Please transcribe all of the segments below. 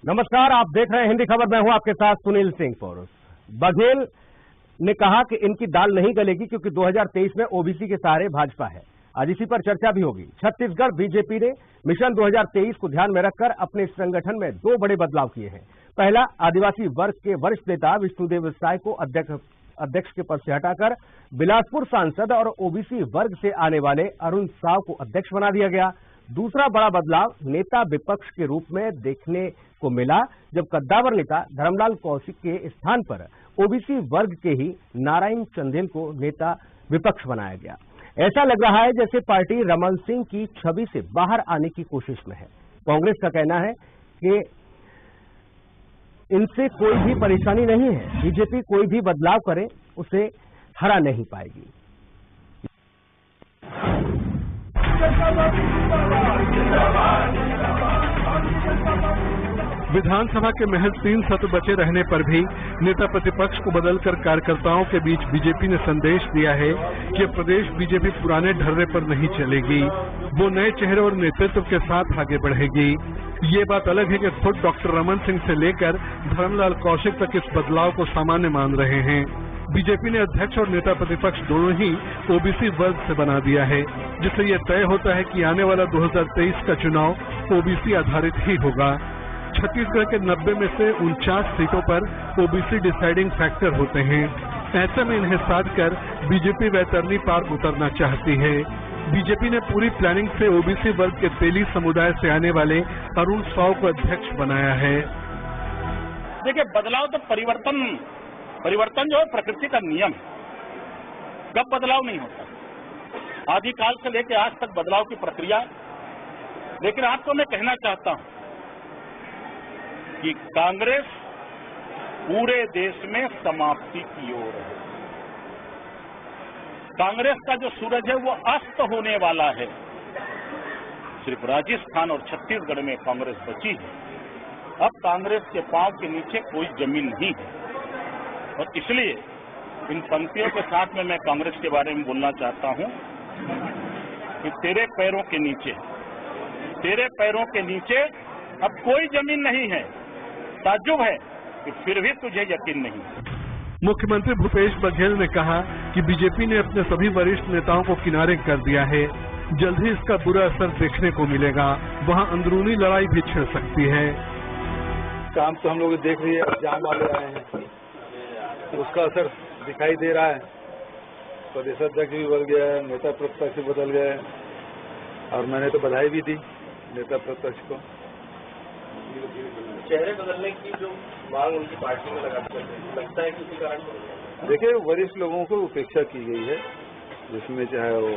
नमस्कार, आप देख रहे हैं हिंदी खबर। मैं हूं आपके साथ सुनील सिंह पौरुष। बघेल ने कहा कि इनकी दाल नहीं गलेगी क्योंकि 2023 में ओबीसी के सहारे भाजपा है। आज इसी पर चर्चा भी होगी। छत्तीसगढ़ बीजेपी ने मिशन 2023 को ध्यान में रखकर अपने संगठन में 2 बड़े बदलाव किए हैं। पहला, आदिवासी वर्ग के वरिष्ठ नेता विष्णुदेव साय को अध्यक्ष के पद से हटाकर बिलासपुर सांसद और ओबीसी वर्ग से आने वाले अरुण साव को अध्यक्ष बना दिया गया। दूसरा बड़ा बदलाव नेता विपक्ष के रूप में देखने को मिला, जब कद्दावर नेता धर्मलाल कौशिक के स्थान पर ओबीसी वर्ग के ही नारायण चंदेल को नेता विपक्ष बनाया गया। ऐसा लग रहा है जैसे पार्टी रमन सिंह की छवि से बाहर आने की कोशिश में है। कांग्रेस का कहना है कि इनसे कोई भी परेशानी नहीं है, बीजेपी कोई भी बदलाव करे उसे हरा नहीं पाएगी। विधानसभा के महज 3 सत्र बचे रहने पर भी नेता प्रतिपक्ष को बदलकर कार्यकर्ताओं के बीच बीजेपी ने संदेश दिया है कि प्रदेश बीजेपी पुराने ढर्रे पर नहीं चलेगी, वो नए चेहरे और नेतृत्व के साथ आगे बढ़ेगी। ये बात अलग है कि खुद डॉक्टर रमन सिंह से लेकर धर्मलाल कौशिक तक इस बदलाव को सामान्य मान रहे हैं। बीजेपी ने अध्यक्ष और नेता प्रतिपक्ष दोनों ही ओबीसी वर्ग से बना दिया है, जिससे ये तय होता है कि आने वाला 2023 का चुनाव ओबीसी आधारित ही होगा। छत्तीसगढ़ के 90 में से 49 सीटों पर ओबीसी डिसाइडिंग फैक्टर होते हैं। ऐसे में इन्हें साध कर बीजेपी वैतरणी पार उतरना चाहती है। बीजेपी ने पूरी प्लानिंग से ओबीसी वर्ग के तेली समुदाय से आने वाले अरुण साव को अध्यक्ष बनाया है। देखिए, बदलाव तो परिवर्तन जो है प्रकृति का नियम है। कब बदलाव नहीं होता, आदिकाल से लेकर आज तक बदलाव की प्रक्रिया। लेकिन आपको मैं कहना चाहता हूं कि कांग्रेस पूरे देश में समाप्ति की ओर है। कांग्रेस का जो सूरज है वो अस्त होने वाला है। सिर्फ राजस्थान और छत्तीसगढ़ में कांग्रेस बची है। अब कांग्रेस के पांव के नीचे कोई जमीन नहीं है और इसलिए इन पंक्तियों के साथ में मैं कांग्रेस के बारे में बोलना चाहता हूं कि तेरे पैरों के नीचे अब कोई जमीन नहीं है। ताज्जुब है कि फिर भी तुझे यकीन नहीं। मुख्यमंत्री भूपेश बघेल ने कहा कि बीजेपी ने अपने सभी वरिष्ठ नेताओं को किनारे कर दिया है। जल्द ही इसका बुरा असर देखने को मिलेगा। वहां अंदरूनी लड़ाई भी छिड़ सकती है। काम तो हम लोग देख रहे हैं, एग्जाम वाले आए हैं तो उसका असर दिखाई दे रहा है। प्रदेश अध्यक्ष भी बदल गया है, नेता प्रतिपक्ष भी बदल गए और मैंने तो बधाई भी दी नेता प्रतिपक्ष को। चेहरे बदलने की जो मांग उनकी पार्टी में लगता है कि इसी कारण। देखिए, वरिष्ठ लोगों को उपेक्षा की गई है, जिसमें चाहे वो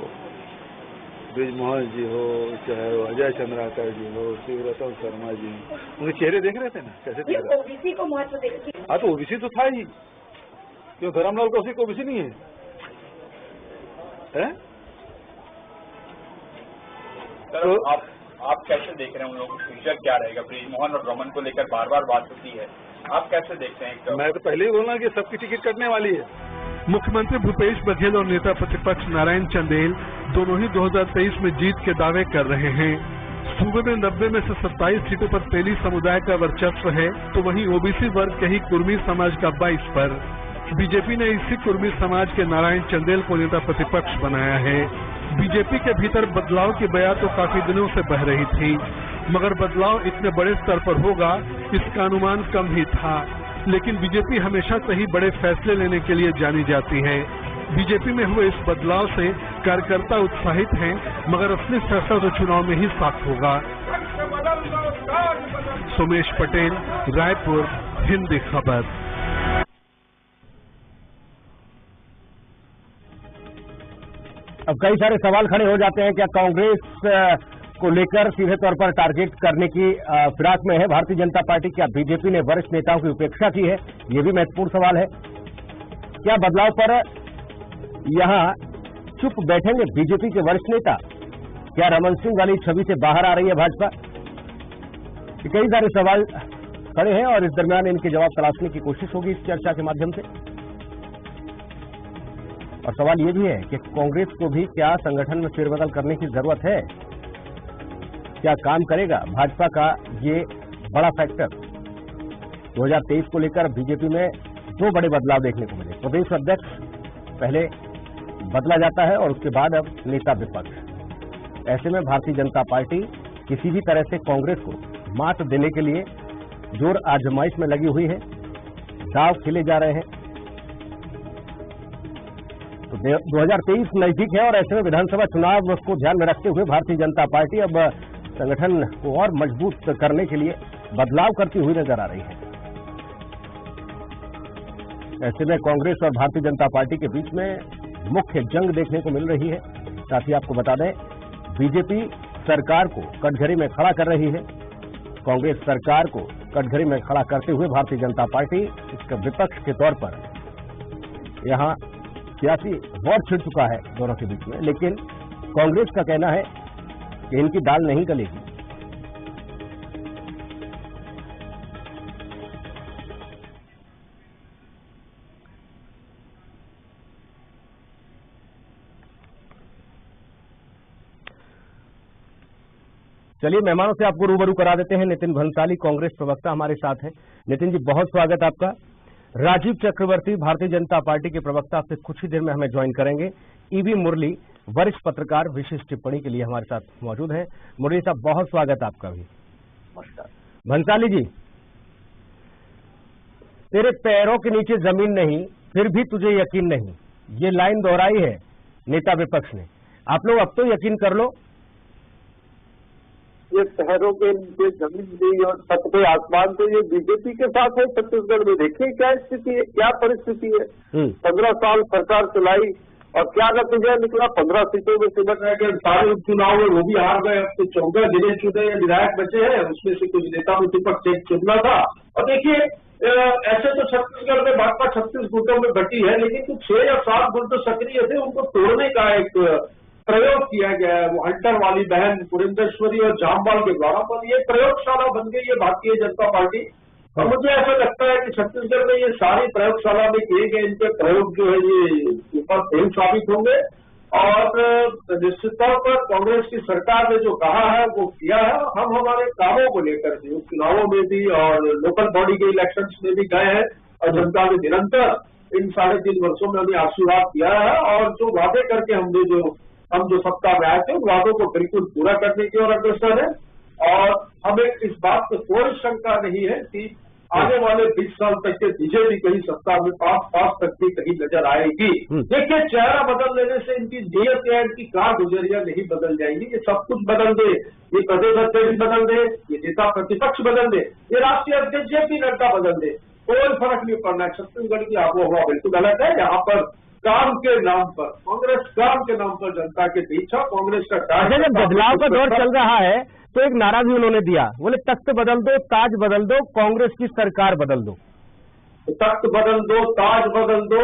ब्रिजमोहन जी हो, चाहे वो अजय चंद्राकर जी हो, शिवरतन शर्मा जी, उनके चेहरे देख रहे थे ना कैसे दिख रहा। ओबीसी को महत्व देती। हाँ, तो ओबीसी तो था ही, क्यों धर्मलाल कौशिक ओबीसी नहीं है? तो आप कैसे देख रहे हैं उन लोगों का फ्यूचर क्या रहेगा? ब्रिजमोहन और रमन को लेकर बार-बार बात होती है, आप कैसे देखते हैं? मैं तो पहले ही बोलना कि सबकी टिकट कटने वाली है। मुख्यमंत्री भूपेश बघेल और नेता प्रतिपक्ष नारायण चंदेल दोनों ही 2023 में जीत के दावे कर रहे हैं। सूबे में 90 में से 27 सीटों पर तेली समुदाय का वर्चस्व है, तो वहीं ओबीसी वर्ग के ही कुर्मी समाज का 22 पर। बीजेपी ने इसी कुर्मी समाज के नारायण चंदेल को नेता प्रतिपक्ष बनाया है। बीजेपी के भीतर बदलाव की बयान तो काफी दिनों से बह रही थी, मगर बदलाव इतने बड़े स्तर पर होगा इसका अनुमान कम ही था। लेकिन बीजेपी हमेशा से ही बड़े फैसले लेने के लिए जानी जाती है। बीजेपी में हुए इस बदलाव से कार्यकर्ता उत्साहित हैं, मगर असली फैसला तो चुनाव में ही साफ होगा। सोमेश पटेल, रायपुर, हिंदी खबर। अब कई सारे सवाल खड़े हो जाते हैं। क्या कांग्रेस को लेकर सीधे तौर पर टारगेट करने की फिराक में है भारतीय जनता पार्टी? क्या बीजेपी ने वरिष्ठ नेताओं की उपेक्षा की है? ये भी महत्वपूर्ण सवाल है। क्या बदलाव पर यहां चुप बैठेंगे बीजेपी के वरिष्ठ नेता? क्या रमन सिंह वाली छवि से बाहर आ रही है भाजपा? कई सारे सवाल खड़े हैं और इस दरमियान इनके जवाब तलाशने की कोशिश होगी इस चर्चा के माध्यम से। और सवाल ये भी है कि कांग्रेस को भी क्या संगठन में फेरबदल करने की जरूरत है? क्या काम करेगा भाजपा का ये बड़ा फैक्टर? 2023 को लेकर बीजेपी में दो बड़े बदलाव देखने को मिले। प्रदेश अध्यक्ष पहले बदला जाता है और उसके बाद अब नेता विपक्ष। ऐसे में भारतीय जनता पार्टी किसी भी तरह से कांग्रेस को मात देने के लिए जोर आजमाइश में लगी हुई है, दांव खेले जा रहे हैं। तो 2023 नजदीक है और ऐसे में विधानसभा चुनाव को ध्यान में रखते हुए भारतीय जनता पार्टी अब संगठन को और मजबूत करने के लिए बदलाव करती हुई नजर आ रही है। ऐसे में कांग्रेस और भारतीय जनता पार्टी के बीच में मुख्य जंग देखने को मिल रही है। साथ ही आपको बता दें, बीजेपी सरकार को कटघरे में खड़ा कर रही है। कांग्रेस सरकार को कटघरे में खड़ा करते हुए भारतीय जनता पार्टी इसका विपक्ष के तौर पर यहां सियासी वॉर छिड़ चुका है दोनों के बीच में। लेकिन कांग्रेस का कहना है कि इनकी दाल नहीं गलेगी। चलिए मेहमानों से आपको रूबरू करा देते हैं। नितिन भंसाली कांग्रेस प्रवक्ता हमारे साथ हैं। नितिन जी, बहुत स्वागत आपका। राजीव चक्रवर्ती भारतीय जनता पार्टी के प्रवक्ता आपसे कुछ ही देर में हमें ज्वाइन करेंगे। ईवी मुरली वरिष्ठ पत्रकार विशेष टिप्पणी के लिए हमारे साथ मौजूद हैं। मुरली साहब, बहुत स्वागत आपका भी। नमस्कार। भंसाली जी, तेरे पैरों के नीचे जमीन नहीं फिर भी तुझे यकीन नहीं, ये लाइन दोहराई है नेता विपक्ष ने। आप लोग अब तो यकीन कर लो। ये शहरों के नीचे जमीन नहीं और छत पे आसमान, तो ये बीजेपी के साथ है छत्तीसगढ़ में। देखिए क्या स्थिति है, क्या परिस्थिति है। 15 साल सरकार चलाई और क्या नतीजा निकला। 15 सीटों में सिमट रह गए। सारे उपचुनाव में वो भी हार गए। अब तो 14 जिले चुने विधायक बचे हैं, उसमें से कुछ नेता प्रतिपक्ष एक चुनना था। और देखिए ऐसे तो छत्तीसगढ़ में भाजपा 36 गुटों में बटी है, लेकिन कुछ 6 या 7 गुट तो सक्रिय थे, उनको तोड़ने का एक प्रयोग किया गया है। वो हल्टर वाली बहन पुरेंद्रेश्वरी और जामवाल के द्वारा, पर ये प्रयोगशाला बन गई है भारतीय जनता पार्टी। और मुझे ऐसा लगता है कि छत्तीसगढ़ में ये सारी प्रयोगशाला में किए गए इनके प्रयोग जो है ये ऊपर फेल साबित होंगे। और निश्चित तौर पर कांग्रेस की सरकार ने जो कहा है वो किया है। हम हमारे कामों को लेकर भी उपचुनावों में भी और लोकल बॉडी के इलेक्शंस में भी गए हैं और जनता ने निरंतर इन 3.5 वर्षों में हमें आशीर्वाद किया है। और जो वादे करके हम जो सत्ता में आए थे उन वादों को बिल्कुल पूरा करने की ओर अग्रसर है। और हमें इस बात पर कोई शंका नहीं है कि आने वाले 20 साल तक के बीजेपी कहीं सत्ता में 5 तक भी कहीं नजर आएगी। देखिए, चेहरा बदल लेने से इनकी नीयत या इनकी कारगुजरिया नहीं बदल जाएगी। ये सब कुछ बदल दे, ये प्रदेश अध्यक्ष बदल दे, ये नेता प्रतिपक्ष बदल दे, ये राष्ट्रीय अध्यक्ष जेपी नड्डा बदल दे, कोई फर्क नहीं पड़ना। छत्तीसगढ़ की आबोहवा बिल्कुल अलग है। यहाँ पर काम के नाम पर कांग्रेस, काम के नाम पर जनता के बीच कांग्रेस का जब बदलाव का दौर चल रहा है तो एक नारा भी उन्होंने दिया, बोले तख्त बदल दो, ताज बदल दो, कांग्रेस की सरकार बदल दो। तख्त बदल दो, ताज बदल दो,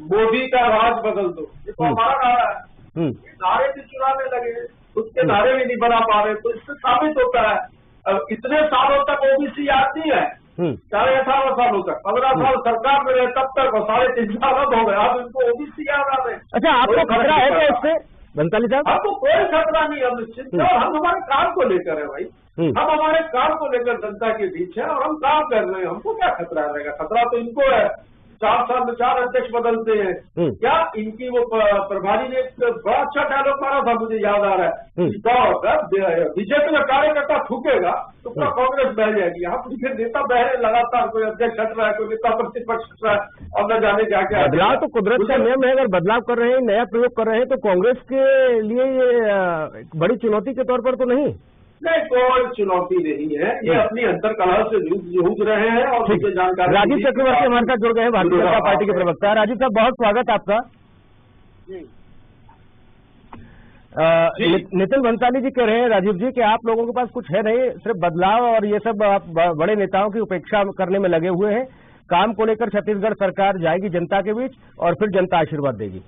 मोदी का राज बदल दो, ये तो हमारा नारा है। नारे भी चुराने लगे, उसके नारे भी नहीं बना पा रहे, तो इससे साबित होता है अब इतने सालों तक ओबीसी आती है, 18 सालों तक, 15 साल सरकार में रहे तब तक 3.5 साल अब हो गए, अब इनको ओबीसी याद आ रहे। अच्छा, आपको खतरा है क्या इससे भंसाली साहब? हमको कोई खतरा नहीं, हम निश्चित है। और हम हमारे काम को लेकर है भाई, हम हमारे काम को लेकर जनता के बीच है और हम काम कर रहे हैं। हमको क्या खतरा रहेगा? खतरा तो इनको है। 4 साल में 4 अध्यक्ष बदलते हैं। क्या इनकी वो प्रभारी ने एक बड़ा अच्छा डायलॉग मारा था, मुझे याद आ रहा है, बीजेपी में कार्यकर्ता थूकेगा तो पूरा कांग्रेस बह जाएगी। यहाँ फिर नेता बह रहे लगातार, कोई अध्यक्ष हट रहा है, कोई नेता प्रतिपक्ष हट रहा है, अब न जाने क्या क्या। बदलाव तो कुदरत का नियम है। अगर बदलाव कर रहे हैं, नया प्रयोग कर रहे हैं, तो कांग्रेस के लिए ये बड़ी चुनौती के तौर पर तो नहीं? नहीं, कोई चुनौती नहीं है। ये अपनी अंतर्कलह से जूझ रहे हैं और मुझे जानकारी। राजीव चक्रवर्ती हमारे साथ जुड़ गए हैं, भारतीय जनता पार्टी के प्रवक्ता। राजीव साहब, बहुत स्वागत आपका। नितिन भंसाली जी कह रहे हैं, राजीव जी, कि आप लोगों के पास कुछ है नहीं, सिर्फ बदलाव और ये सब आप बड़े नेताओं की उपेक्षा करने में लगे हुए हैं। काम को लेकर छत्तीसगढ़ सरकार जाएगी जनता के बीच और फिर जनता आशीर्वाद देगी।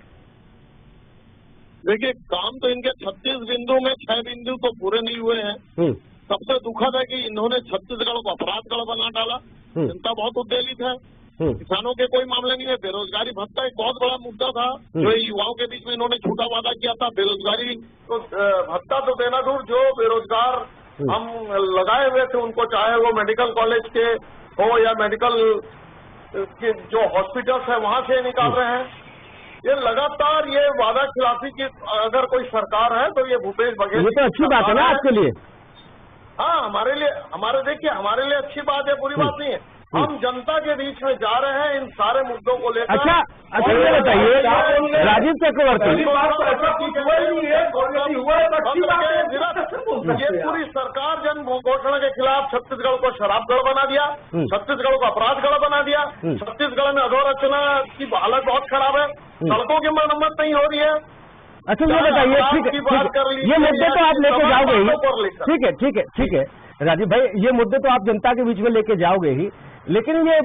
देखिए, काम तो इनके 36 बिंदु में 6 बिंदु तो पूरे नहीं हुए हैं। सबसे दुखद है कि इन्होंने छत्तीसगढ़ को अपराधगढ़ बना डाला। जनता बहुत उद्वेलित है। किसानों के कोई मामले नहीं है। बेरोजगारी भत्ता एक बहुत बड़ा मुद्दा था जो युवाओं के बीच में इन्होंने झूठा वादा किया था। बेरोजगारी तो भत्ता तो देना दूर, जो बेरोजगार हम लगाए हुए थे उनको, चाहे वो मेडिकल कॉलेज के हो या मेडिकल के जो हॉस्पिटल्स है वहां से निकाल रहे हैं। ये लगातार ये वादा खिलाफी की अगर कोई सरकार है तो ये भूपेश बघेल। ये तो अच्छी बात है ना आपके लिए। हाँ, हमारे लिए, हमारे लिए अच्छी बात है, बुरी बात नहीं है। हम जनता के बीच में जा रहे हैं इन सारे मुद्दों को लेकर। अच्छा ये बताइए राजीव चक्रवर्ती, ये पूरी सरकार जन घोषणा के खिलाफ छत्तीसगढ़ को शराबगढ़ बना दिया, छत्तीसगढ़ को अपराधगढ़ बना दिया, छत्तीसगढ़ में अधोरचना की हालत बहुत खराब है, सड़कों की मरम्मत नहीं हो रही है। अच्छा ये बताइए, ठीक है, ये मुद्दे तो आप लेके जाओगे ही, ठीक है राजीव भाई, ये मुद्दे तो आप जनता के बीच में लेके जाओगे ही, लेकिन ये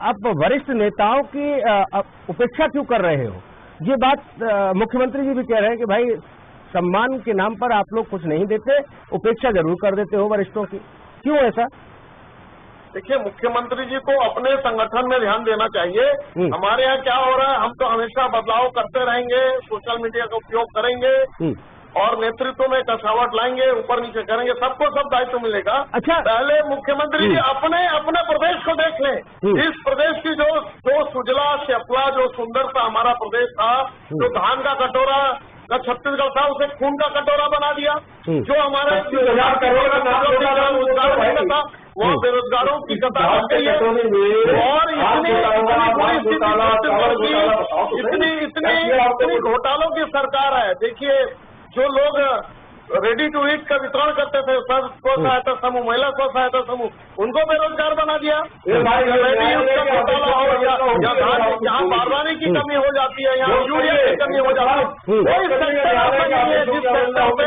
आप वरिष्ठ नेताओं की उपेक्षा क्यों कर रहे हो? ये बात मुख्यमंत्री जी भी कह रहे हैं कि भाई सम्मान के नाम पर आप लोग कुछ नहीं देते, उपेक्षा जरूर कर देते हो वरिष्ठों की, क्यों ऐसा? देखिए, मुख्यमंत्री जी को अपने संगठन में ध्यान देना चाहिए। हमारे यहाँ क्या हो रहा है, हम तो हमेशा बदलाव करते रहेंगे, सोशल मीडिया का उपयोग करेंगे और नेतृत्व में कसावट लाएंगे, ऊपर नीचे करेंगे, सबको सब दायित्व मिलेगा। अच्छा, पहले मुख्यमंत्री जी अपने प्रदेश को देख लें। इस प्रदेश की जो सुजला श्यामला जो सुंदरता हमारा प्रदेश था, जो धान का कटोरा का छत्तीसगढ़ था, उसे खून का कटोरा बना दिया। जो हमारे 20,000 करोड़ का रोजगार नहीं था, वो बेरोजगारों की कतार लग गई है। और इतनी घोटालों की सरकार है। देखिए, जो लोग रेडी टू ईट का वितरण करते थे, स्व सहायता समूह, महिला स्व सहायता समूह, उनको बेरोजगार बना दिया। यहाँ बारदाने की कमी हो जाती है, यहाँ यूरिया की कमी हो जाती है, कोई सेक्टर ऐसा नहीं है जिस सेक्टर पे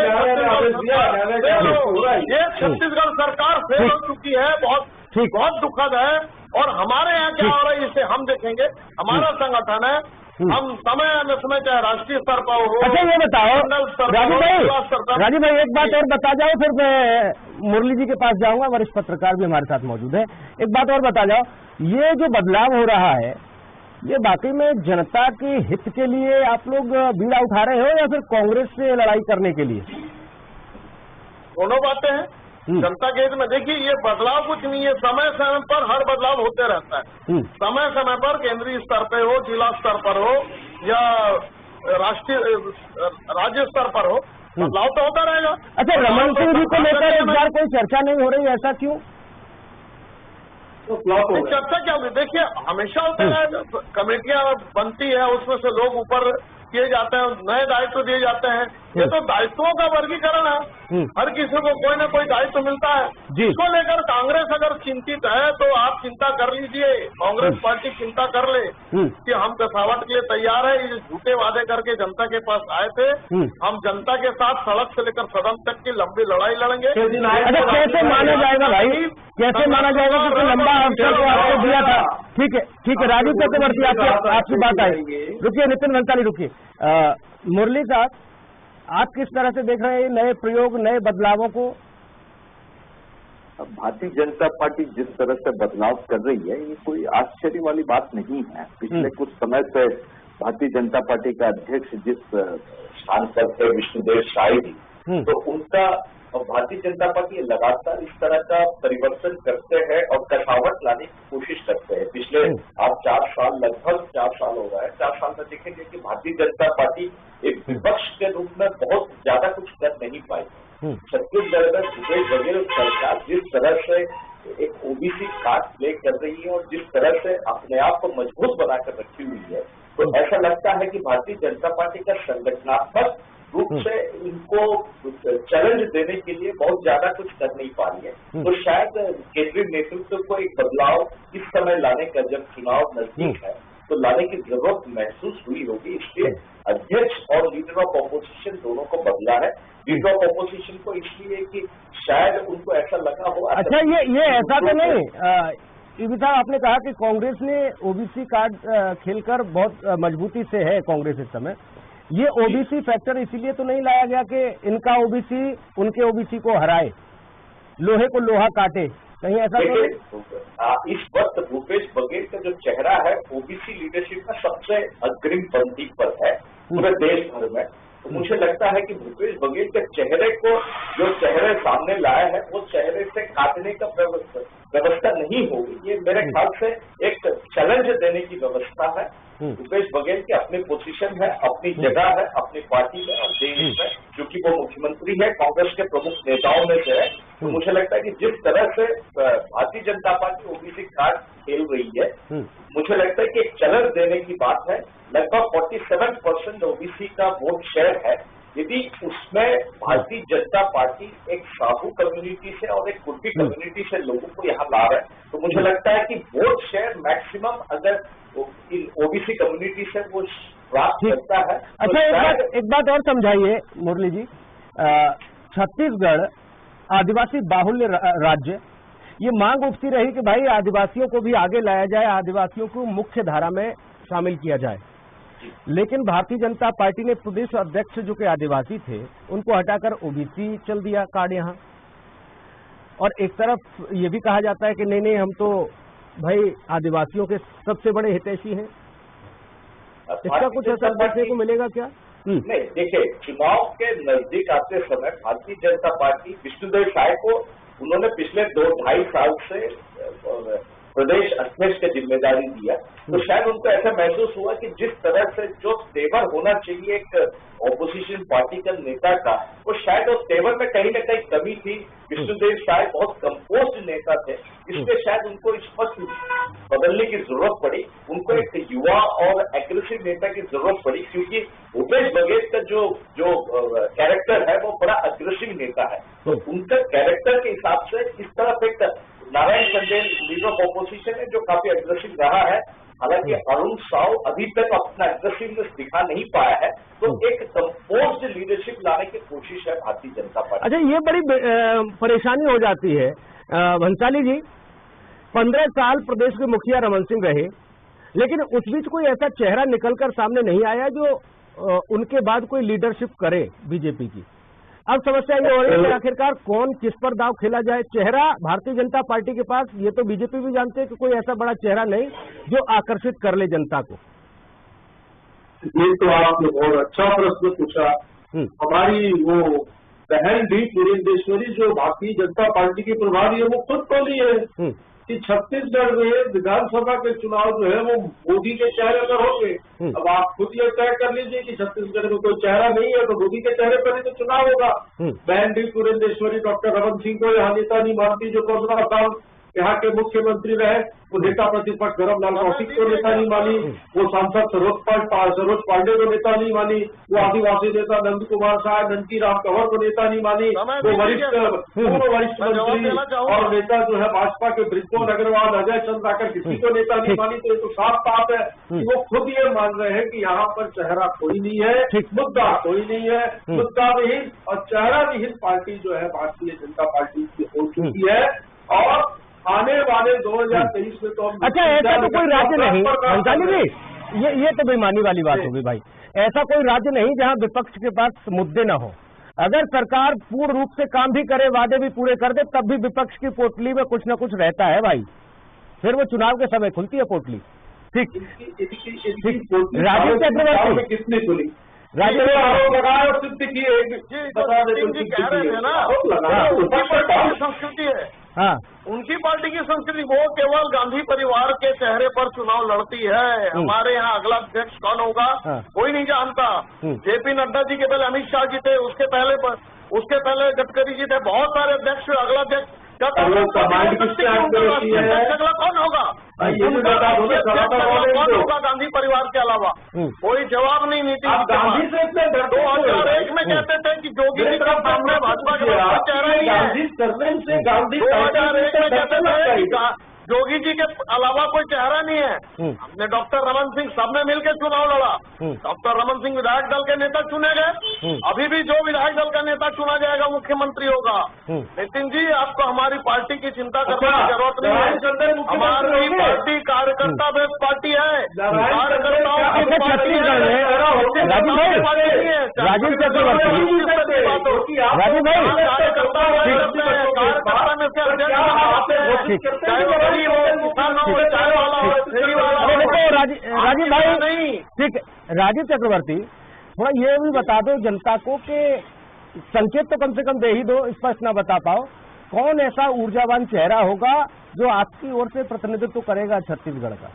ये छत्तीसगढ़ सरकार फेल हो चुकी है। बहुत दुखद है। और हमारे यहाँ क्या हो रहा है इसे हम देखेंगे। हमारा संगठन है, हम समय चाहे राष्ट्रीय स्तर पर हो। अच्छा ये बताओ राजीव भाई एक बात और बता जाओ, फिर मैं मुरली जी के पास जाऊंगा, वरिष्ठ पत्रकार भी हमारे साथ मौजूद है। एक बात और बता जाओ, ये जो बदलाव हो रहा है ये वाकई में जनता के हित के लिए आप लोग बीड़ा उठा रहे हो या फिर कांग्रेस से लड़ाई करने के लिए? दोनों बातें हैं। जनता के हित में देखिए, ये बदलाव कुछ नहीं है, समय समय पर हर बदलाव होते रहता है। समय समय पर केंद्रीय स्तर पे हो, जिला स्तर पर हो या राज्य स्तर पर हो, बदलाव तो होता रहेगा। अच्छा, रमन सिंह जी को लेकर इस बार कोई चर्चा नहीं हो रही, ऐसा क्यों? चर्चा क्या होगी? देखिए, हमेशा होता है, कमेटियां बनती है, उसमें से लोग ऊपर किए जाते हैं, नए दायित्व दिए जाते हैं। ये तो दायित्वों का वर्गीकरण है, हर किसी को कोई न कोई दायित्व मिलता है। इसको लेकर कांग्रेस अगर चिंतित है तो आप चिंता कर लीजिए, कांग्रेस पार्टी चिंता कर ले कि हम कसावट के लिए तैयार है। ये झूठे वादे करके जनता के पास आए थे, हम जनता के साथ सड़क से लेकर सदन तक की लंबी लड़ाई लड़ेंगे। अच्छा, कैसे माना जाएगा भाई, कैसे माना जाएगा क्योंकि लंबा अवसर तो आपको दिया था। ठीक है राजीव चक्रवर्ती, आपकी बात आई। रुकिए नितिन वंसाली, रुकिए। मुरली साहब, आप किस तरह से देख रहे हैं नए प्रयोग, नए बदलावों को? भारतीय जनता पार्टी जिस तरह से बदलाव कर रही है, ये कोई आश्चर्य वाली बात नहीं है। पिछले कुछ समय से भारतीय जनता पार्टी का अध्यक्ष जिस स्थान पर थे, विष्णुदेव साय जी, तो उनका और भारतीय जनता पार्टी लगातार इस तरह का परिवर्तन करते हैं और कसावट लाने की कोशिश करते हैं। पिछले आप 4 साल, लगभग 4 साल हो गए, 4 साल में देखेंगे कि भारतीय जनता पार्टी एक विपक्ष के रूप में बहुत ज्यादा कुछ कर नहीं पाई। छत्तीसगढ़ में भूपेश बघेल सरकार जिस तरह से एक ओबीसी कार्ड प्ले कर रही है और जिस तरह से अपने आप को मजबूत बनाकर रखी हुई है, तो ऐसा लगता है कि भारतीय जनता पार्टी का संगठनात्मक रूप से इनको चैलेंज देने के लिए बहुत ज्यादा कुछ कर नहीं पा रही है। तो शायद केंद्रीय नेतृत्व को एक बदलाव इस समय लाने का, जब चुनाव नजदीक है, तो लाने की जरूरत महसूस हुई होगी। इसलिए अध्यक्ष और लीडर ऑफ ऑपोजिशन दोनों को बदला है। लीडर ऑफ ऑपोजिशन को इसलिए कि शायद उनको ऐसा लगा हो। अच्छा, ये ऐसा तो नहीं ईवी साहब, आपने कहा कि कांग्रेस ने ओबीसी कार्ड खेलकर बहुत मजबूती से है कांग्रेस इस समय। ये ओबीसी फैक्टर इसीलिए तो नहीं लाया गया कि इनका ओबीसी उनके ओबीसी को हराए, लोहे को लोहा काटे, कहीं ऐसा तो? इस वक्त भूपेश बघेल का जो चेहरा है ओबीसी लीडरशिप का सबसे अग्रिम पंक्ति पर है पूरे देश भर में। तो मुझे लगता है कि भूपेश बघेल के चेहरे को जो चेहरे सामने लाया है, वो चेहरे से काटने का व्यवस्था नहीं होगी। ये मेरे ख्याल से एक चैलेंज देने की व्यवस्था है। भूपेश बघेल की अपनी पोजीशन है, अपनी जगह है, अपनी पार्टी में और देश में, क्योंकि वो मुख्यमंत्री है, कांग्रेस के प्रमुख नेताओं में से है। तो मुझे लगता है कि जिस तरह से Bharatiya Janata party OBC card खेल रही है, मुझे लगता है कि एक चैलेंज देने की बात है। लगभग 47% ओबीसी का वोट शेयर है। यदि उसमें भारतीय जनता पार्टी एक साहू कम्युनिटी से और एक कुर्दी कम्युनिटी से लोगों को यहाँ ला रहा है, तो मुझे लगता है कि वोट शेयर मैक्सिमम अगर ओबीसी कम्युनिटी से वो प्राप्त करता है। अच्छा, एक बात और समझाइए मुरली जी, छत्तीसगढ़ आदिवासी बाहुल्य राज्य, ये मांग उठती रही कि भाई आदिवासियों को भी आगे लाया जाए, आदिवासियों को मुख्य धारा में शामिल किया जाए, लेकिन भारतीय जनता पार्टी ने प्रदेश अध्यक्ष जो कि आदिवासी थे उनको हटाकर ओबीसी चल दिया कार्ड यहाँ। और एक तरफ ये भी कहा जाता है कि नहीं हम तो भाई आदिवासियों के सबसे बड़े हितैषी हैं। इसका कुछ असर देखने को मिलेगा क्या? नहीं, देखिए, चुनाव के नजदीक आते समय भारतीय जनता पार्टी विष्णुदेव साय को उन्होंने पिछले 2-2.5 साल से प्रदेश अध्यक्ष की जिम्मेदारी दिया, तो शायद उनको ऐसा महसूस हुआ कि जिस तरह से जो तेवर होना चाहिए एक ऑपोजिशन पार्टी का नेता का, वो शायद उस तेवर में कहीं ना कहीं कमी थी। विष्णुदेव साय बहुत कंपोज्ड नेता थे, इसलिए शायद उनको इस पर बदलने की जरूरत पड़ी। उनको एक युवा और एग्रेसिव नेता की जरूरत पड़ी, क्योंकि भूपेश बघेल का जो कैरेक्टर है वो बड़ा अग्रेसिव नेता है। तो उनका कैरेक्टर के हिसाब से इस तरफ एक Narayan Chandel leader of opposition है जो काफी अग्रेसिव रहा है। हालांकि अरुण साव अभी तक अपना एग्रेसिवनेस दिखा नहीं पाया है, तो एक कंपोज्ड लीडरशिप लाने की कोशिश है भारतीय जनता पार्टी। अच्छा, ये बड़ी परेशानी हो जाती है भंसाली जी। 15 साल प्रदेश के मुखिया रमन सिंह रहे, लेकिन उस बीच कोई ऐसा चेहरा निकलकर सामने नहीं आया जो उनके बाद कोई लीडरशिप करे बीजेपी की। अब समस्या ये हो रही है कि आखिरकार कौन किस पर दाव खेला जाए। चेहरा भारतीय जनता पार्टी के पास, ये तो बीजेपी भी जानते हैं कि कोई ऐसा बड़ा चेहरा नहीं जो आकर्षित कर ले जनता को। ये तो आपने बहुत अच्छा प्रश्न पूछा। हमारी वो बहन भी पुरंदेश्वरी जो भारतीय जनता पार्टी की प्रभारी है, वो खुद बोली है कि छत्तीसगढ़ में विधानसभा के चुनाव जो है वो मोदी के चेहरे पर होंगे। अब आप खुद ये तय कर लीजिए कि छत्तीसगढ़ में कोई चेहरा नहीं है तो मोदी के चेहरे पर ही तो चुनाव होगा। बहन डी पुरंदेश्वरी डॉक्टर रमन सिंह को यहाँ नेता नहीं मानती, जो 15 साल यहाँ के मुख्यमंत्री रहे। वो नेता प्रतिपक्ष धर्मलाल कौशिक को नेता नहीं मानी, वो सांसद सरोज पांडे को नेता नहीं मानी, वो आदिवासी नेता नंद कुमार साहब नंदकी राम कंवर को नेता नहीं मानी, वो पूर्व वरिष्ठ मंत्री और नेता जो है भाजपा के बृजमोहन अग्रवाल, अजय चंद्राकर किसी को नेता नहीं मानी। तो ये तो साफ बात है कि वो खुद ये मान रहे हैं कि यहाँ पर चेहरा कोई नहीं है, मुद्दा कोई नहीं है, मुद्दा विहीन और चेहरा विहीन पार्टी जो है भारतीय जनता पार्टी की हो चुकी है। और आने वाले 2023 में तो अच्छा, ऐसा तो कोई राज्य नहीं भंसाली जी, ये तो बेईमानी वाली बात होगी भाई। ऐसा कोई राज्य नहीं जहां विपक्ष के पास मुद्दे न हो। अगर सरकार पूर्ण रूप से काम भी करे, वादे भी पूरे कर दे, तब भी विपक्ष की पोटली में कुछ न कुछ रहता है भाई। फिर वो चुनाव के समय खुलती है पोटली। ठीक, राजीव चक्रवर्ती किसने खुली? राजीव आरोप लगाया और सिद्ध किए, बता देते कह रहे थे ना, संस्कृति है। हाँ, उनकी पार्टी की संस्कृति, वो केवल गांधी परिवार के चेहरे पर चुनाव लड़ती है। हमारे यहाँ अगला अध्यक्ष कौन होगा कोई नहीं जानता। जेपी नड्डा जी के पहले अमित शाह जी थे, उसके पहले गडकरी जी थे, बहुत सारे अध्यक्ष। अगला अध्यक्ष अगला कौन होगा? कौन होगा गांधी परिवार के अलावा? कोई जवाब नहीं। नीति 2001 में कहते थे कि जोगी जी का सामने भाजपा के चेहरा नहीं है। 2001 में कहते थे जोगी जी के अलावा कोई चेहरा नहीं है। हमने डॉक्टर रमन सिंह सबने मिलकर चुनाव लड़ा। डॉक्टर रमन सिंह विधायक दल के नेता चुने गए। अभी भी जो विधायक दल का नेता चुना जाएगा मुख्यमंत्री होगा। नितिन जी, आपको हमारी पार्टी की चिंता करने की जरूरत नहीं है। हमारी पार्टी कार्यकर्ता बेस्ड पार्टी है। कार्यकर्ताओं की पार्टी है। राजीव चक्रवर्ती, राजीव भाई, कार्यकर्ता में से राजीव भाई नहीं, ठीक है। राजीव चक्रवर्ती, थोड़ा ये भी बता दो जनता को कि संकेत तो कम से कम दे ही दो, स्पष्ट ना बता पाओ कौन ऐसा ऊर्जावान चेहरा होगा जो आपकी ओर से प्रतिनिधित्व करेगा छत्तीसगढ़ का?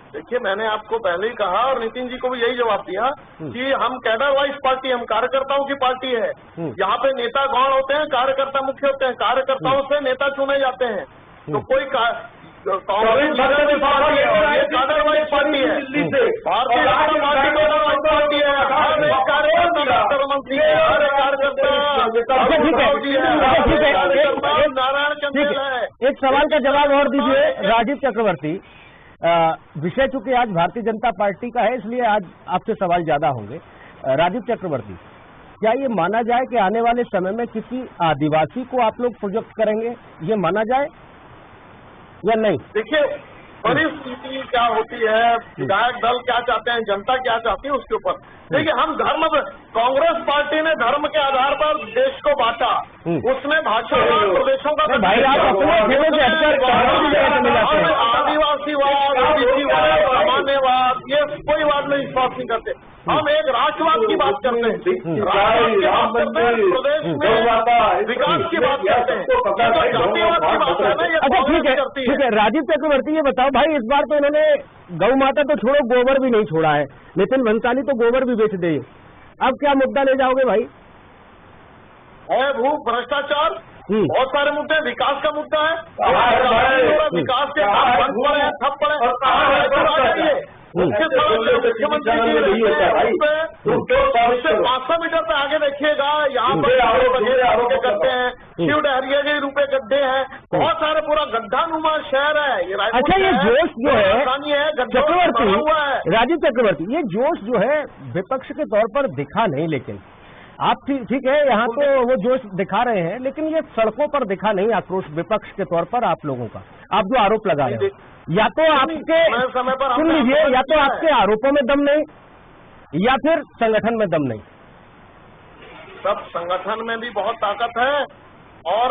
देखिए, मैंने आपको पहले ही कहा और नितिन जी को भी यही जवाब दिया कि हम कैडर वाइज पार्टी, हम कार्यकर्ताओं की पार्टी है। यहाँ पे नेता गौण होते हैं, कार्यकर्ता मुख्य होते हैं, कार्यकर्ताओं से नेता चुने जाते हैं। तो कोई कांग्रेस कैडर वाइज पार्टी है, Bharatiya Janata party cadre wise party है। हर एक कार्यकर्ता मंत्री है, हर एक कार्यकर्ता नारायण चंदेल है। एक सवाल का जवाब और दीजिए राजीव चक्रवर्ती। विषय चूंकि आज भारतीय जनता पार्टी का है, इसलिए आज आपसे सवाल ज्यादा होंगे। राजीव चक्रवर्ती, क्या ये माना जाए कि आने वाले समय में किसी आदिवासी को आप लोग प्रोजेक्ट करेंगे, ये माना जाए या नहीं? देखिए, परिस्थिति क्या होती है, विधायक दल क्या चाहते हैं, जनता क्या चाहती है, उसके ऊपर। देखिए, हम कांग्रेस पार्टी ने धर्म के आधार पर देश को बांटा, उसने भाषावाद प्रदेशों का आदिवासीवाद, ओबीसीवाद, सामान्यवाद, ये कोई बात नहीं, विश्वास नहीं करते। हम एक राष्ट्रवाद की बात करते हैं, प्रदेश में विकास की बात करते हैं, जातिवाद की बात है ना, ये ठीक है। राजीव चक्रवर्ती, ये बताओ भाई, इस बार तो इन्होंने गौ माता तो छोड़ो, गोबर भी नहीं छोड़ा है। नितिन भंसाली तो गोबर भी बेच दे। अब क्या मुद्दा ले जाओगे भाई? है भू भ्रष्टाचार, बहुत सारे मुद्दे, विकास का मुद्दा है, विकास के बंद पड़े, ठप पड़े। मुख्यमंत्री 500 मीटर पे आगे देखिएगा, यहाँ पर करते हैं, शिव डहरिया के रुपए गड्ढे हैं, बहुत सारे, पूरा गड्ढा नुमा शहर है ये। अच्छा, ये जोश जो है चक्रवर्ती, हुआ है राजीव चक्रवर्ती, ये जोश जो है विपक्ष के तौर पर दिखा नहीं, लेकिन आप ठीक है, यहाँ तो वो जोश दिखा रहे हैं, लेकिन ये सड़कों पर दिखा नहीं आक्रोश विपक्ष के तौर पर आप लोगों का। आप जो आरोप लगा रहे हैं, या तो आपके, सुन लीजिए, या तो आपके आरोपों में दम नहीं या फिर संगठन में दम नहीं। सब संगठन में भी बहुत ताकत है और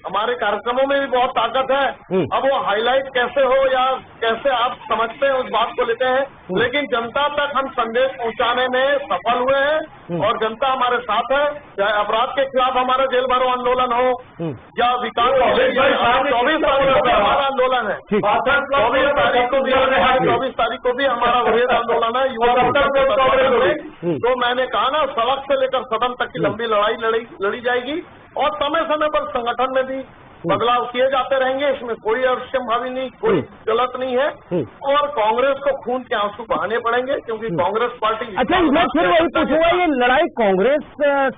हमारे कार्यक्रमों में भी बहुत ताकत है। अब वो हाईलाइट कैसे हो या कैसे आप समझते हैं, उस बात को लेते हैं, लेकिन जनता तक हम संदेश पहुंचाने में सफल हुए हैं और जनता हमारे साथ है। चाहे अपराध के खिलाफ हमारा जेल भरो आंदोलन हो या विकास, 24 तारीख को भी हमारा आंदोलन है, 24 तारीख को भी हमारा वृहद आंदोलन है युवा में। तो मैंने कहा ना, सड़क से लेकर सदन तक की लंबी लड़ाई लड़ी जाएगी और समय समय पर संगठन में भी बदलाव किए जाते रहेंगे। इसमें कोई अवश्यंभावी नहीं, कोई गलत नहीं है। और कांग्रेस को खून के आंसू बहाने पड़ेंगे, क्योंकि कांग्रेस पार्टी। अच्छा, मैं फिर वही पूछूंगा, ये लड़ाई कांग्रेस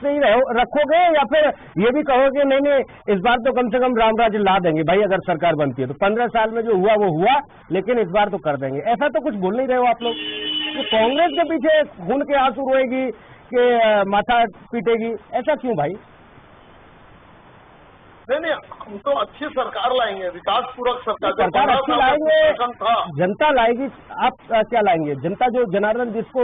से ही रखोगे या फिर ये भी कहोगे नहीं इस बार तो कम से कम रामराज ला देंगे भाई, अगर सरकार बनती है तो 15 साल में जो हुआ वो हुआ, लेकिन इस बार तो कर देंगे? ऐसा तो कुछ बोल नहीं रहे हो आप लोग कि कांग्रेस के पीछे खून के आंसू रोएगी कि माथा पीटेगी, ऐसा क्यों भाई? नहीं, हम तो अच्छी सरकार लाएंगे, विकास पूरक सरकार अच्छी लाएंगे, जनता लाएगी। आप क्या लाएंगे? जनता जो जनार्दन जिसको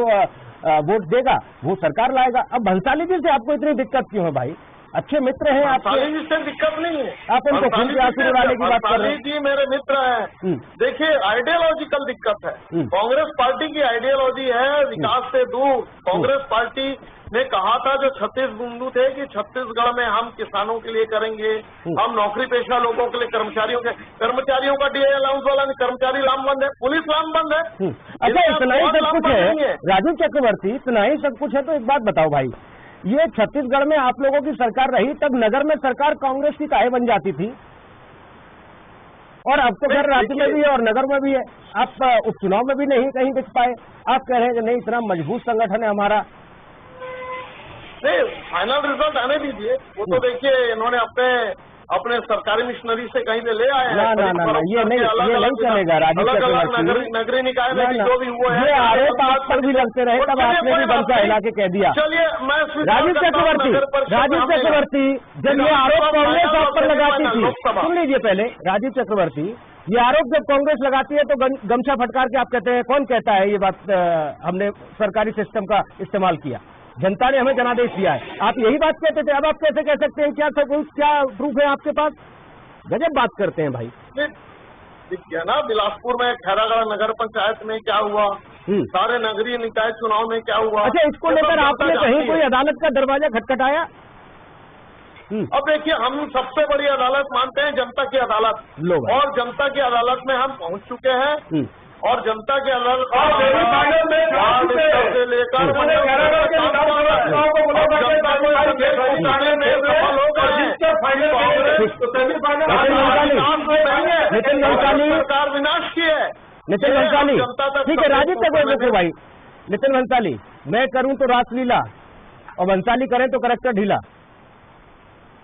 वोट देगा वो सरकार लाएगा। अब भंसाली जी से आपको इतनी दिक्कत क्यों है भाई? अच्छे मित्र हैं आपके। भंसाली जी से दिक्कत नहीं है, आप उनको खून के आंसू वाले की बात कर रहे हैं। जी मेरे मित्र हैं। देखिए, आइडियोलॉजिकल दिक्कत है। कांग्रेस पार्टी की आइडियोलॉजी है विकास से दूर। कांग्रेस पार्टी ने कहा था, जो 36 बिंदु थे, कि छत्तीसगढ़ में हम किसानों के लिए करेंगे, हम नौकरी पेशा लोगों के लिए, कर्मचारियों का डीए अलाउंस वाला कर्मचारी लामबंद है, पुलिस लामबंद है। अच्छा, इतना ही सब कुछ है राजीव चक्रवर्ती, इतना ही सब कुछ है तो एक बात बताओ भाई, ये छत्तीसगढ़ में आप लोगों की सरकार रही, तब नगर में सरकार कांग्रेस की काहे बन जाती थी? और अब तो खैर राज्य में भी है और नगर में भी है। आप उपचुनाव में भी नहीं कहीं दिख पाए। आप कह रहे हैं कि नहीं, इतना मजबूत संगठन है हमारा। नहीं, फाइनल रिजल्ट आने दीजिए, वो तो देखिए इन्होंने अपने सरकारी मिशनरी से कहीं पे ले आए हैं। ना, ये नहीं चलेगा राजीव चक्रवर्ती, नगरीय निकाय में जो भी हुआ है, ये आरोप आप पर भी लगते रहे, तब आपने भी बंसा हिला के कह दिया। चलिए, मैं राजीव चक्रवर्ती, जब ये आरोप कांग्रेस आप पर लगाती थी, सुन लीजिए पहले, राजीव चक्रवर्ती, ये आरोप जब कांग्रेस लगाती है तो गमछा फटकार के आप कहते हैं, कौन कहता है ये बात, हमने सरकारी सिस्टम का इस्तेमाल किया, जनता ने हमें जनादेश दिया है, आप यही बात कहते थे। अब आप कैसे कह सकते हैं? क्या प्रूफ है आपके पास? गजब बात करते हैं भाई। क्या ना, बिलासपुर में खैरागढ़ नगर पंचायत में क्या हुआ, सारे नगरीय निकाय चुनाव में क्या हुआ। अच्छा, इसको लेकर आपने कहीं कोई अदालत का दरवाजा खटखटाया? अब देखिए, हम सबसे बड़ी अदालत मानते हैं जनता की अदालत, और जनता की अदालत में हम पहुंच चुके हैं, और जनता की अदालत से लेकर सरकार विनाश की है। नितिन भंसाली, ठीक है, राजीव तक भाई। नितिन भंसाली, मैं करूं तो रासलीला और भंसाली करें तो करेक्टर ढीला।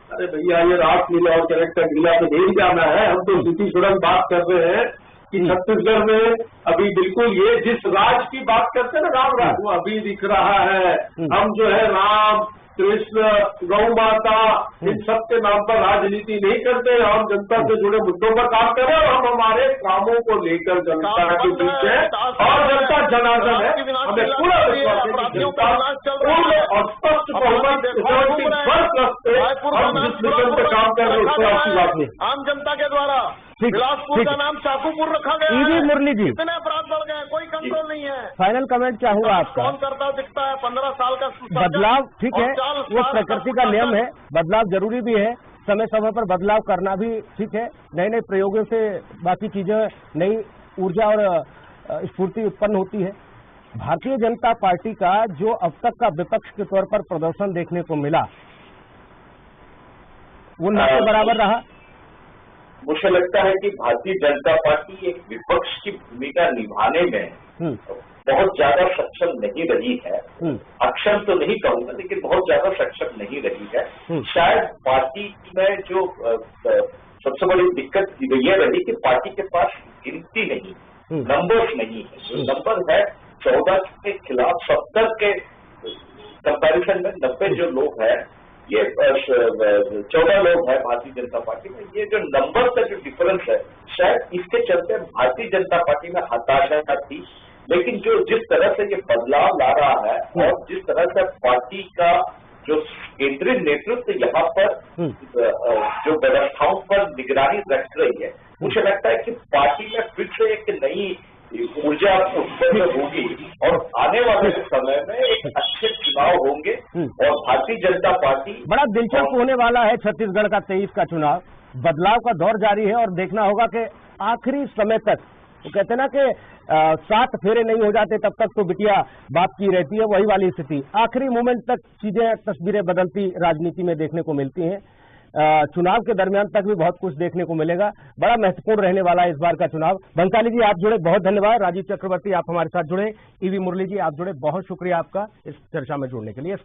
अरे भैया, ये रासलीला और करेक्टर ढीला तो नहीं जाना है। हम तो सीधी सुरंग बात कर रहे हैं कि छत्तीसगढ़ में अभी बिल्कुल ये जिस राज की बात करते हैं ना, राम राज, वो अभी दिख रहा है। हम जो है राम, कृष्ण, गौ माता, इन सब के नाम पर राजनीति नहीं करते। हम जनता से जुड़े मुद्दों पर काम कर रहे हैं, और हम हमारे कामों को लेकर जनता के बीच है, और जनता जनार्दन है। हमें पूरा विश्वास है कि जनता और स्पष्ट बहुमत हम जिस मिशन पे काम कर रहे हैं उसको आपकी बात नहीं। आम जनता के द्वारा बिलासपुर का नाम चाकूपुर रखा गया है। मुरली जी, इतने अपराध बढ़ गए, कोई कंट्रोल नहीं है। फाइनल कमेंट चाहूंगा आपका। कौन करता दिखता है 15 साल का बदलाव? ठीक है, वो प्रकृति का नियम है, बदलाव जरूरी भी है, समय समय पर बदलाव करना भी ठीक है। नए नए प्रयोगों से बाकी चीजें, नई ऊर्जा और स्फूर्ति उत्पन्न होती है। भारतीय जनता पार्टी का जो अब तक का विपक्ष के तौर पर प्रदर्शन देखने को मिला, वो न के बराबर रहा। मुझे लगता है कि भारतीय जनता पार्टी एक विपक्ष की भूमिका निभाने में बहुत ज्यादा सक्षम नहीं रही है। अक्षम तो नहीं कहूंगा, लेकिन बहुत ज्यादा सक्षम नहीं रही है। शायद पार्टी में जो सबसे बड़ी दिक्कत ये रही कि पार्टी के पास गिनती नहीं, नंबर्स नहीं है। जो नंबर है 14 के खिलाफ 70 के कंपैरिजन में 90 जो लोग हैं, ये 14 लोग हैं भारतीय जनता पार्टी में। ये जो नंबर का जो डिफरेंस है, शायद इसके चलते भारतीय जनता पार्टी में हताशा थी। लेकिन जो जिस तरह से ये बदलाव ला रहा है, और जिस तरह से पार्टी का जो केंद्रीय नेतृत्व यहाँ पर जो व्यवस्थाओं पर निगरानी रख रही है, मुझे लगता है कि पार्टी में फिर से एक नई ऊर्जा उत्पन्न होगी, और आने वाले समय में एक अच्छे चुनाव होंगे। और भारतीय जनता पार्टी, बड़ा दिलचस्प होने वाला है छत्तीसगढ़ का 23 का चुनाव। बदलाव का दौर जारी है, और देखना होगा कि आखिरी समय तक, वो कहते हैं ना कि 7 फेरे नहीं हो जाते तब तक तो बिटिया बाप की रहती है, वही वाली स्थिति। आखिरी मोमेंट तक चीजें, तस्वीरें बदलती राजनीति में देखने को मिलती हैं। चुनाव के दरमियान तक भी बहुत कुछ देखने को मिलेगा। बड़ा महत्वपूर्ण रहने वाला है इस बार का चुनाव। भंसाली जी, आप जुड़े, बहुत धन्यवाद। राजीव चक्रवर्ती, आप हमारे साथ जुड़े। ईवी मुरली जी, आप जुड़े, बहुत शुक्रिया आपका इस चर्चा में जुड़ने के लिए।